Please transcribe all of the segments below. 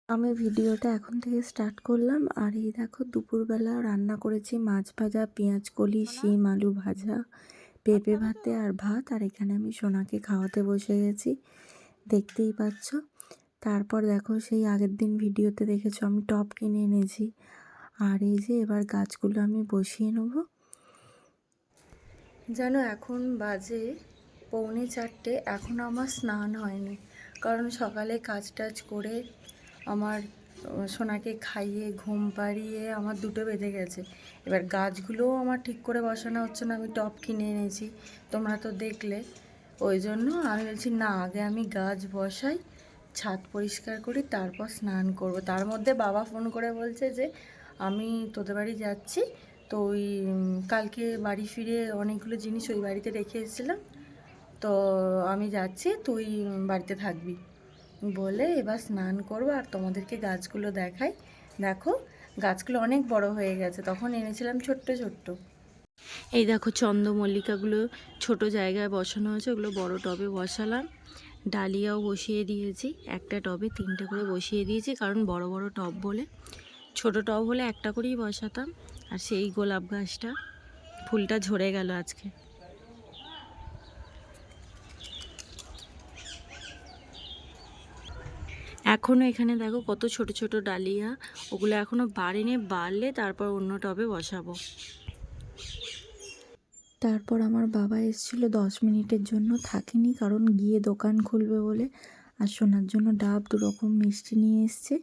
আমি ভিডিওটা এখন থেকে স্টার্ট করলাম। আর এই দেখো দুপুরবেলা রান্না করেছি মাছ ভাজা, পেঁয়াজ কলি, শিম আলু ভাজা, পেঁপে ভাতে আর ভাত। আর এখানে আমি সোনাকে খাওয়াতে বসে গেছি, দেখতেই পাচ্ছ। তারপর দেখো সেই আগের দিন ভিডিওতে দেখেছো আমি টব কিনে এনেছি। আর এই যে এবার গাছগুলো আমি বসিয়ে নেব। জানো এখন বাজে 3:45, এখনও আমার স্নান হয়নি, কারণ সকালে কাজ টাজ করে আমার সোনাকে খাইয়ে ঘুম পাড়িয়ে আমার 2টো বেজে গেছে। এবার গাছগুলোও আমার ঠিক করে বসানো হচ্ছে না, আমি টব কিনে এনেছি, তোমরা তো দেখলে। ওই জন্য আমি বলছি না, আগে আমি গাছ বসাই, ছাদ পরিষ্কার করি, তারপর স্নান করব। তার মধ্যে বাবা ফোন করে বলছে যে আমি তোদের বাড়ি যাচ্ছি, তো ওই কালকে বাড়ি ফিরে অনেকগুলো জিনিস ওই বাড়িতে রেখে এসেছিলাম, তো আমি যাচ্ছি, তুই বাড়িতে থাকবি বলে এবার স্নান করবো। আর তোমাদেরকে গাছগুলো দেখাই। দেখো গাছগুলো অনেক বড় হয়ে গেছে, তখন এনেছিলাম ছোট্ট ছোট্ট। এই দেখো চন্দ্রমল্লিকাগুলো ছোট জায়গায় বসানো হয়েছে, ওগুলো বড় টবে বসালাম। ডালিয়াও বসিয়ে দিয়েছি, একটা টবে 3টে করে বসিয়ে দিয়েছি, কারণ বড় বড় টব বলে। ছোট টব হলে একটা করেই বসাতাম। আর সেই গোলাপ গাছটা ফুলটা ঝরে গেল আজকে। এখনও এখানে দেখো কত ছোট ছোট ডালিয়া, ওগুলো এখনও বাড়েনি, বাড়লে তারপর অন্য টবে বসাবো। তারপর আমার বাবা এসেছিল 10 মিনিটের জন্য, থাকেনি, কারণ গিয়ে দোকান খুলবে বলে। আর সোনার জন্য ডাব 2 রকম মিষ্টি নিয়ে এসছে।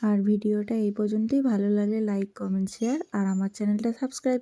আর ভিডিওটা এই পর্যন্তই। ভালো লাগলে লাইক, কমেন্ট, শেয়ার, আর আমার চ্যানেলটা সাবস্ক্রাইব